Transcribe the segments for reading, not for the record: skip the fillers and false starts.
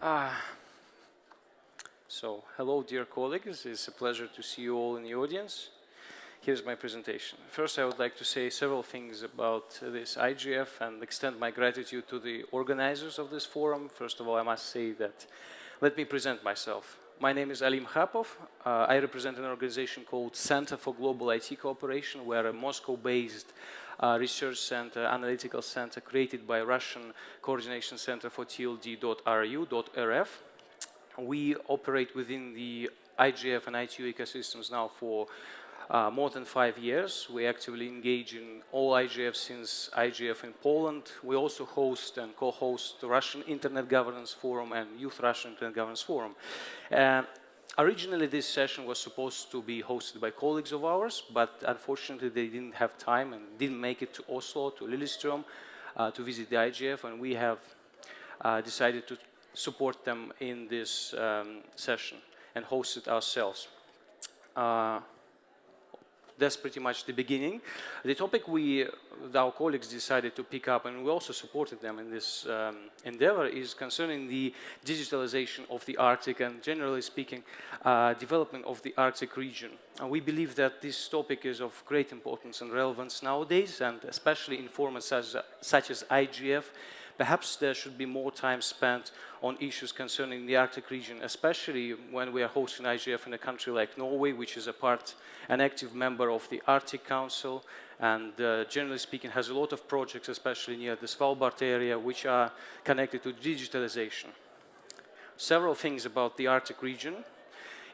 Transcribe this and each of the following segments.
Hello, dear colleagues. It's a pleasure to see you all in the audience. Here's my presentation. First, I would like to say several things about this IGF and extend my gratitude to the organizers of this forum. First of all, I must say that, let me present myself. My name is Alim Khapov. I represent an organization called Center for Global IT Cooperation. We're a Moscow-based research center, analytical center created by Russian Coordination Center for TLD.RU.RF. We operate within the IGF and ITU ecosystems now for more than 5 years. We actively engage in all IGF since IGF in Poland. We also host and co-host the Russian Internet Governance Forum and Youth Russian Internet Governance Forum. Originally, this session was supposed to be hosted by colleagues of ours, but unfortunately, they didn't have time and didn't make it to Oslo, to Lillestrøm, to visit the IGF, and we have decided to support them in this session and host it ourselves. That's pretty much the beginning. The topic our colleagues decided to pick up, and we also supported them in this endeavor, is concerning the digitalization of the Arctic and, generally speaking, development of the Arctic region. And we believe that this topic is of great importance and relevance nowadays, and especially in formats such as IGF. Perhaps there should be more time spent on issues concerning the Arctic region, especially when we are hosting IGF in a country like Norway, which is an active member of the Arctic Council, and generally speaking has a lot of projects, especially near the Svalbard area, which are connected to digitalization. Several things about the Arctic region.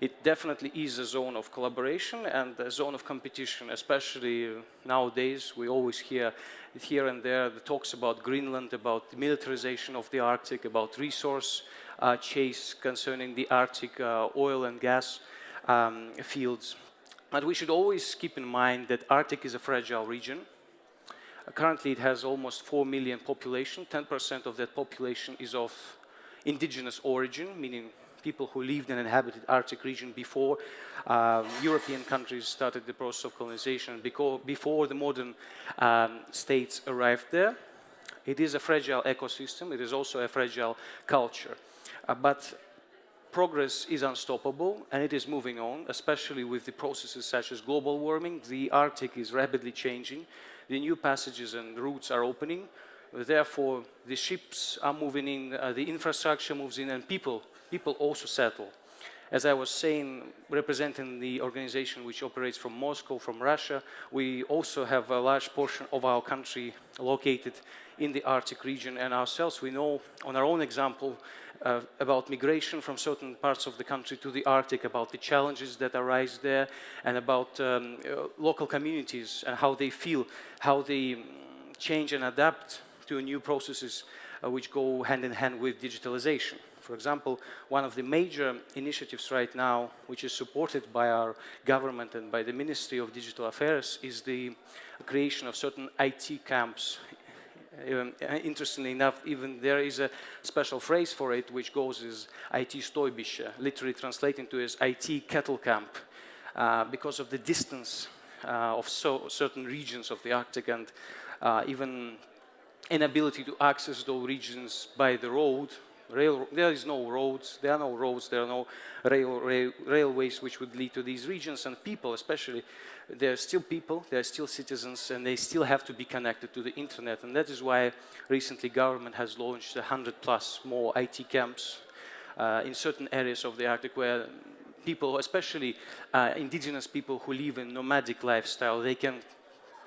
It definitely is a zone of collaboration and a zone of competition, especially nowadays. We always hear here and there the talks about Greenland, about the militarization of the Arctic, about resource chase concerning the Arctic oil and gas fields. But we should always keep in mind that Arctic is a fragile region. Currently, it has almost 4 million population. 10% of that population is of indigenous origin, meaning people who lived and inhabited Arctic region before European countries started the process of colonization, before the modern states arrived there. It is a fragile ecosystem. It is also a fragile culture. But progress is unstoppable, and it is moving on, especially with the processes such as global warming. The Arctic is rapidly changing. The new passages and routes are opening. Therefore, the ships are moving in, the infrastructure moves in, and people also settle. As I was saying, representing the organization which operates from Moscow, from Russia, we also have a large portion of our country located in the Arctic region, and ourselves, we know on our own example about migration from certain parts of the country to the Arctic, about the challenges that arise there, and about local communities and how they feel, how they change and adapt to new processes which go hand in hand with digitalization. For example, one of the major initiatives right now, which is supported by our government and by the Ministry of Digital Affairs, is the creation of certain IT camps. Interestingly enough, even there is a special phrase for it, which goes as IT stoibische, literally translating to as IT kettle camp, because of the distance of certain regions of the Arctic and even inability to access those regions by the road. There is no roads, there are no roads, there are no railways which would lead to these regions, and people especially, they're still people, they're still citizens, and they still have to be connected to the internet. And that is why recently government has launched 100+ more IT camps in certain areas of the Arctic, where people, especially indigenous people who live in nomadic lifestyle, they can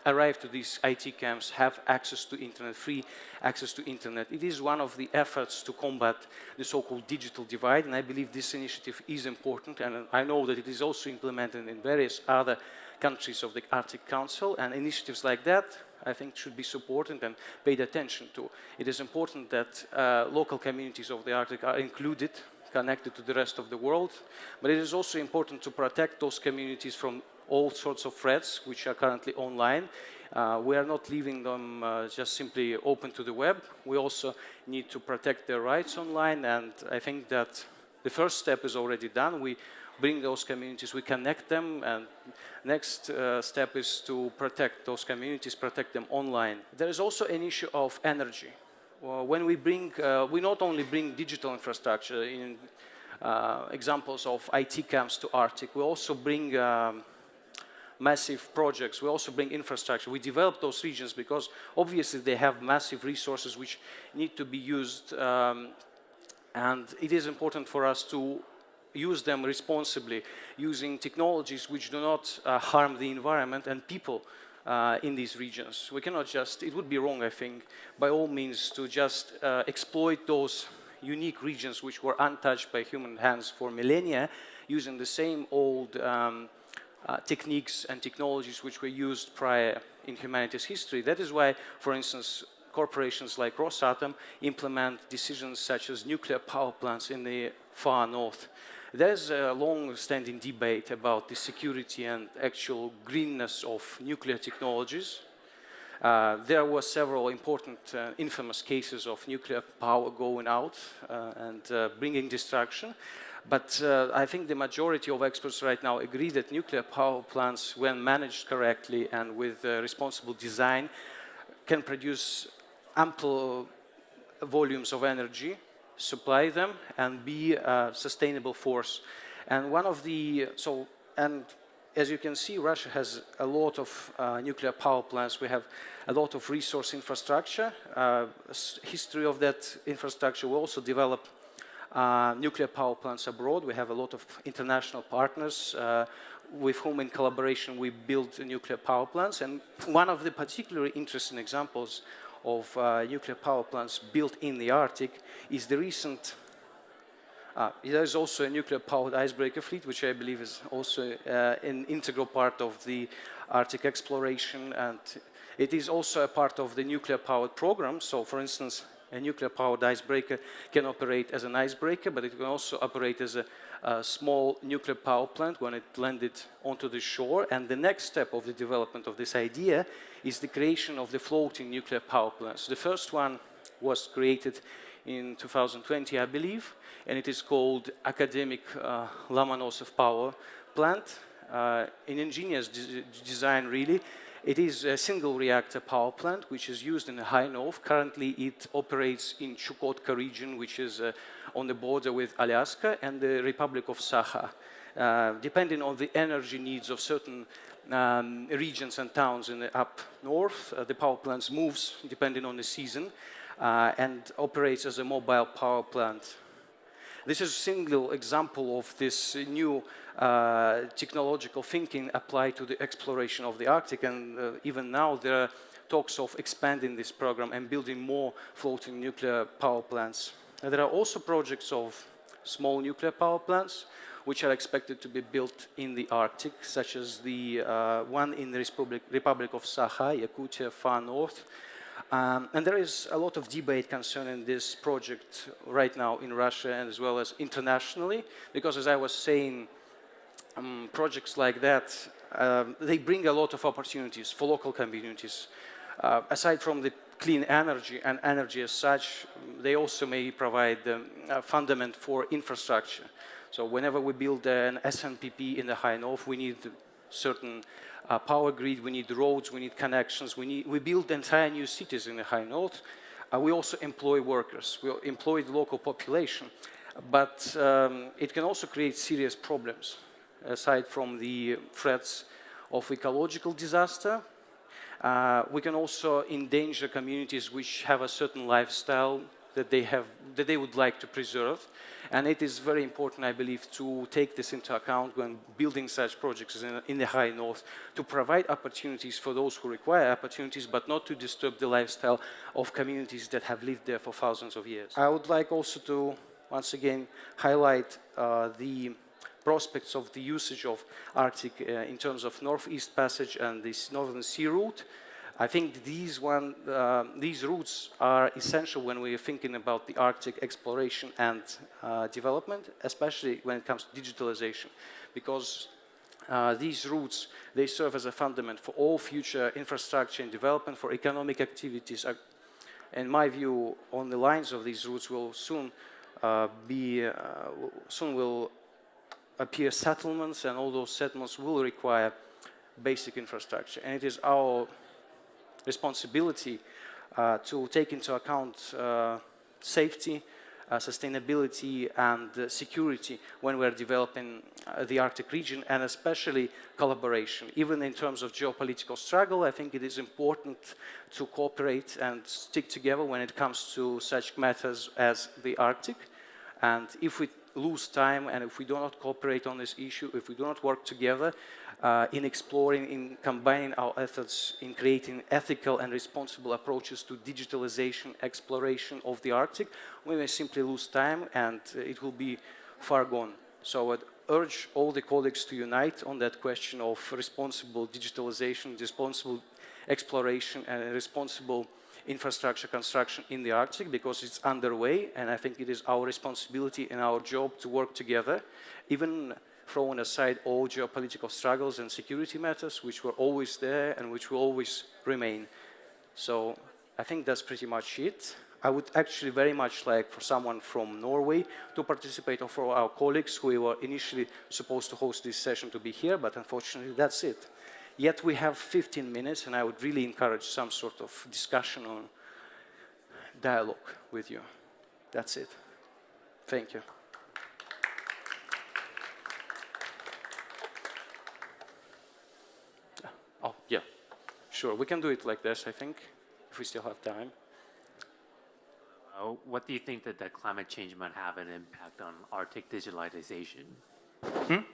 arrive to these IT camps, have access to internet, free access to internet. It is one of the efforts to combat the so-called digital divide, and I believe this initiative is important, and I know that it is also implemented in various other countries of the Arctic Council, and initiatives like that, I think, should be supported and paid attention to. It is important that local communities of the Arctic are included, connected to the rest of the world, but it is also important to protect those communities from all sorts of threats which are currently online. We are not leaving them just simply open to the web. We also need to protect their rights online, and I think that the first step is already done. We bring those communities, we connect them, and next step is to protect those communities, protect them online. There is also an issue of energy. when we not only bring digital infrastructure in examples of IT camps to Arctic, we also bring massive projects, we also bring infrastructure. We develop those regions because obviously they have massive resources which need to be used, and it is important for us to use them responsibly, using technologies which do not harm the environment and people in these regions. We cannot just, it would be wrong, I think, by all means to just exploit those unique regions which were untouched by human hands for millennia, using the same old techniques and technologies which were used prior in humanity's history. That is why, for instance, corporations like Rosatom implement decisions such as nuclear power plants in the far north. There's a long-standing debate about the security and actual greenness of nuclear technologies. There were several important infamous cases of nuclear power going out and bringing destruction. But I think the majority of experts right now agree that nuclear power plants, when managed correctly and with responsible design, can produce ample volumes of energy, supply them, and be a sustainable force. And one of the, and as you can see, Russia has a lot of nuclear power plants. We have a lot of resource infrastructure. History of that infrastructure. We also develop nuclear power plants abroad. We have a lot of international partners with whom in collaboration we build nuclear power plants. And one of the particularly interesting examples of nuclear power plants built in the Arctic is the recent, there is also a nuclear powered icebreaker fleet, which I believe is also an integral part of the Arctic exploration, and it is also a part of the nuclear powered program. So for instance, a nuclear powered icebreaker can operate as an icebreaker, but it can also operate as a small nuclear power plant when it landed onto the shore. And the next step of the development of this idea is the creation of the floating nuclear power plants. The first one was created in 2020, I believe, and it is called Academic Lomonosov Power Plant. An ingenious design, really. It is a single reactor power plant which is used in the high north. Currently it operates in Chukotka region, which is on the border with Alaska and the Republic of Sakha. Depending on the energy needs of certain regions and towns in the up north, the power plant moves depending on the season and operates as a mobile power plant. This is a single example of this new technological thinking applied to the exploration of the Arctic, and even now there are talks of expanding this program and building more floating nuclear power plants. And there are also projects of small nuclear power plants which are expected to be built in the Arctic, such as the one in the Republic of Sakha, Yakutia, far north. And there is a lot of debate concerning this project right now in Russia and as well as internationally, because as I was saying, projects like that, they bring a lot of opportunities for local communities. Aside from the clean energy and energy as such, they also may provide a fundament for infrastructure. So whenever we build an SNPP in the high north, we need certain power grid, we need roads, we need connections, we build entire new cities in the high north. We also employ workers, we employ the local population, but it can also create serious problems. Aside from the threats of ecological disaster, we can also endanger communities which have a certain lifestyle that they would like to preserve. And it is very important, I believe, to take this into account when building such projects in the high north, to provide opportunities for those who require opportunities, but not to disturb the lifestyle of communities that have lived there for thousands of years. I would like also to, once again, highlight the prospects of the usage of Arctic in terms of Northeast Passage and this Northern Sea route. I think these routes are essential when we are thinking about the Arctic exploration and development, especially when it comes to digitalization, because these routes, they serve as a fundament for all future infrastructure and development, for economic activities. In my view, on the lines of these routes will soon will appear settlements, and all those settlements will require basic infrastructure. And it is our responsibility to take into account safety, sustainability, and security when we're developing the Arctic region, and especially collaboration. Even in terms of geopolitical struggle, I think it is important to cooperate and stick together when it comes to such matters as the Arctic. And if we lose time and if we do not cooperate on this issue, if we do not work together in exploring, in combining our efforts in creating ethical and responsible approaches to digitalization, exploration of the Arctic, we may simply lose time and it will be far gone. So I'd urge all the colleagues to unite on that question of responsible digitalization, responsible exploration, and responsible infrastructure construction in the Arctic, because it's underway, and I think it is our responsibility and our job to work together, even throwing aside all geopolitical struggles and security matters, which were always there and which will always remain. So I think that's pretty much it. I would actually very much like for someone from Norway to participate, or for our colleagues who were initially supposed to host this session to be here, but unfortunately that's it. Yet we have 15 minutes, and I would really encourage some sort of discussion or dialogue with you. That's it. Thank you. Oh, yeah. Sure, we can do it like this, I think, if we still have time. What do you think that climate change might have an impact on Arctic digitalization?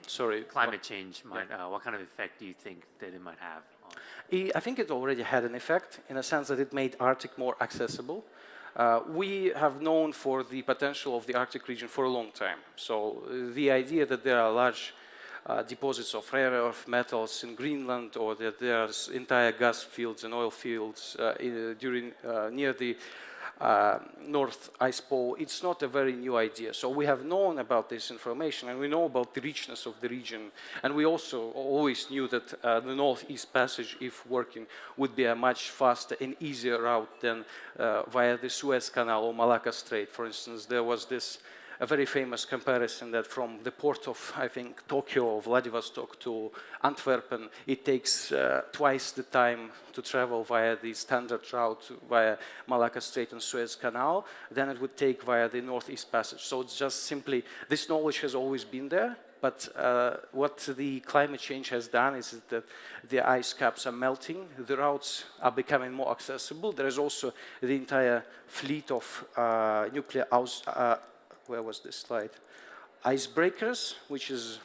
Sorry. Climate change might, what kind of effect do you think that it might have on? I think it already had an effect in a sense that it made Arctic more accessible. We have known for the potential of the Arctic region for a long time. So the idea that there are large deposits of rare earth metals in Greenland, or that there's entire gas fields and oil fields near the North Ice Pole, it's not a very new idea. So we have known about this information, and we know about the richness of the region. And we also always knew that the Northeast Passage, if working, would be a much faster and easier route than via the Suez Canal or Malacca Strait. For instance, there was a very famous comparison that from the port of, I think, Tokyo or Vladivostok to Antwerpen, it takes twice the time to travel via the standard route via Malacca Strait and Suez Canal than it would take via the Northeast Passage. So it's just simply, this knowledge has always been there, but what the climate change has done is that the ice caps are melting, the routes are becoming more accessible. There is also the entire fleet of nuclear where was this slide? Icebreakers, which is,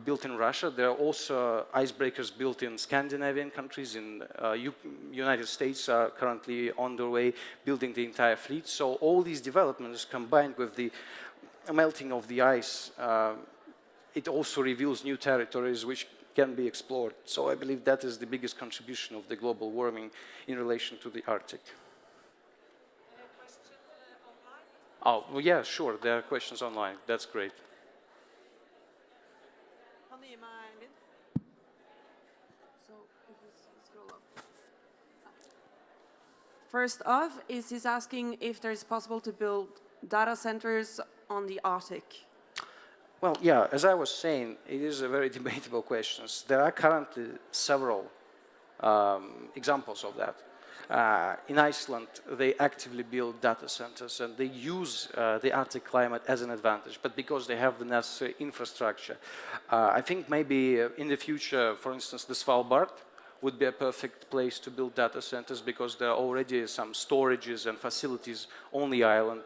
built in Russia. There are also icebreakers built in Scandinavian countries. In United States are currently on their way building the entire fleet. So all these developments combined with the melting of the ice, it also reveals new territories which can be explored. So I believe that is the biggest contribution of the global warming in relation to the Arctic. Oh, well, yeah, sure. There are questions online. That's great. First off, he's asking if it's possible to build data centers on the Arctic. Well, yeah, as I was saying, it is a very debatable question. There are currently several examples of that. In Iceland, they actively build data centers, and they use the Arctic climate as an advantage, but because they have the necessary infrastructure. I think maybe in the future, for instance, the Svalbard would be a perfect place to build data centers, because there are already some storages and facilities on the island,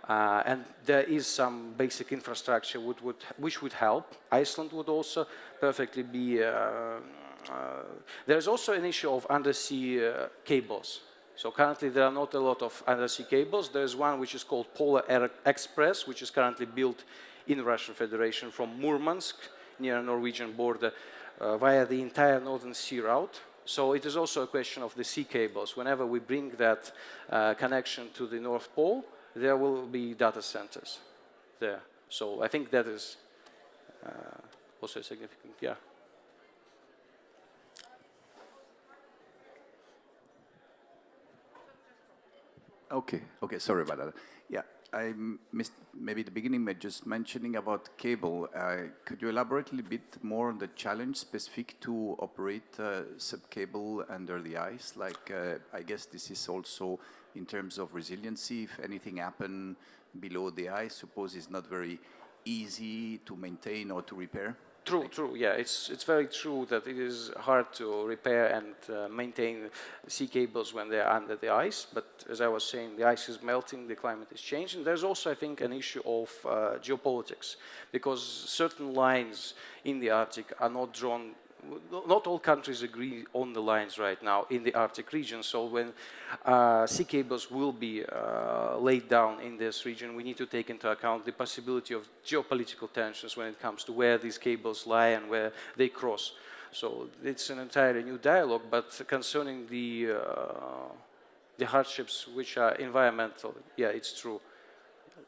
and there is some basic infrastructure which would help. Iceland would also perfectly be there's also an issue of undersea cables. So currently there are not a lot of undersea cables. There's one which is called Polar Air Express, which is currently built in the Russian Federation from Murmansk, near a Norwegian border, via the entire Northern Sea route. So it is also a question of the sea cables. Whenever we bring that connection to the North Pole, there will be data centers there. So I think that is also significant, yeah. Okay, sorry about that. Yeah, I missed maybe the beginning, but just mentioning about cable. Could you elaborate a little bit more on the challenge specific to operate sub-cable under the ice? Like, I guess this is also in terms of resiliency. If anything happen below the ice, suppose it's not very easy to maintain or to repair. True, true. Yeah, it's very true that it is hard to repair and maintain sea cables when they're under the ice. But as I was saying, the ice is melting, the climate is changing. There's also, I think, an issue of geopolitics, because certain lines in the Arctic are not drawn. Not all countries agree on the lines right now in the Arctic region. So when sea cables will be laid down in this region, we need to take into account the possibility of geopolitical tensions when it comes to where these cables lie and where they cross. So it's an entirely new dialogue, but concerning the hardships which are environmental, yeah, it's true.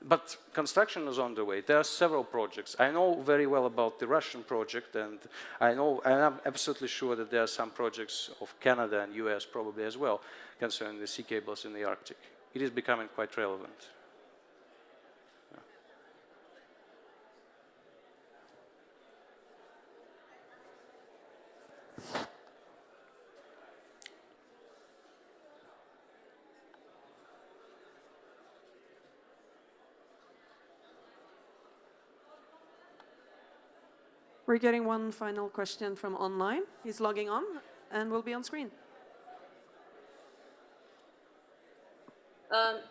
But construction is on the way. There are several projects. I know very well about the Russian project, and I'm absolutely sure that there are some projects of Canada and US probably as well concerning the sea cables in the Arctic. It is becoming quite relevant. We're getting one final question from online. He's logging on and will be on screen.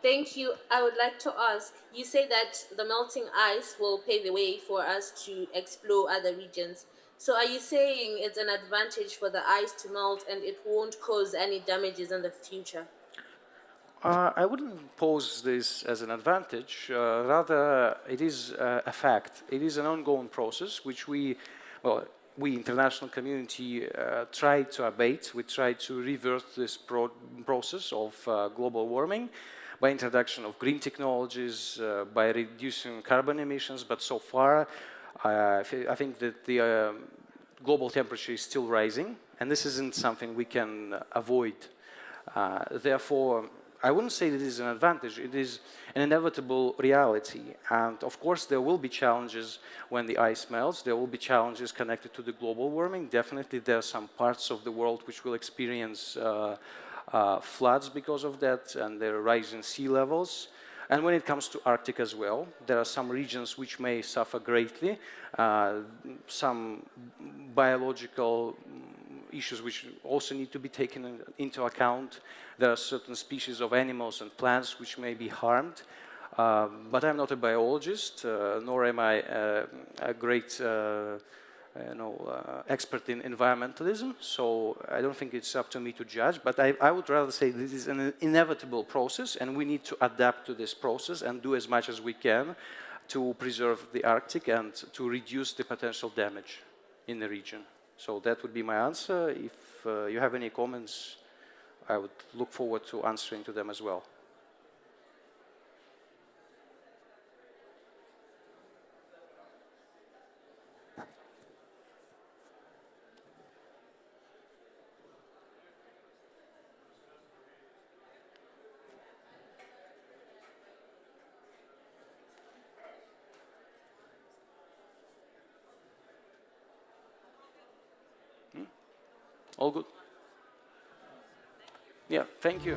Thank you. I would like to ask, you say that the melting ice will pave the way for us to explore other regions. So are you saying it's an advantage for the ice to melt and it won't cause any damages in the future? I wouldn't pose this as an advantage. Rather, it is a fact. It is an ongoing process which we international community try to abate. We try to reverse this process of global warming by introduction of green technologies, by reducing carbon emissions. But so far, I think that the global temperature is still rising, and this isn't something we can avoid. Therefore, I wouldn't say that it is an advantage. It is an inevitable reality. And of course, there will be challenges when the ice melts. There will be challenges connected to the global warming. Definitely, there are some parts of the world which will experience floods because of that, and there are rising sea levels. And when it comes to Arctic as well, there are some regions which may suffer greatly. Some biological issues which also need to be taken into account. There are certain species of animals and plants which may be harmed. But I'm not a biologist, nor am I a great expert in environmentalism, so I don't think it's up to me to judge, but I would rather say this is an inevitable process, and we need to adapt to this process and do as much as we can to preserve the Arctic and to reduce the potential damage in the region. So that would be my answer. If you have any comments, I would look forward to answering to them as well. All good? Yeah, thank you.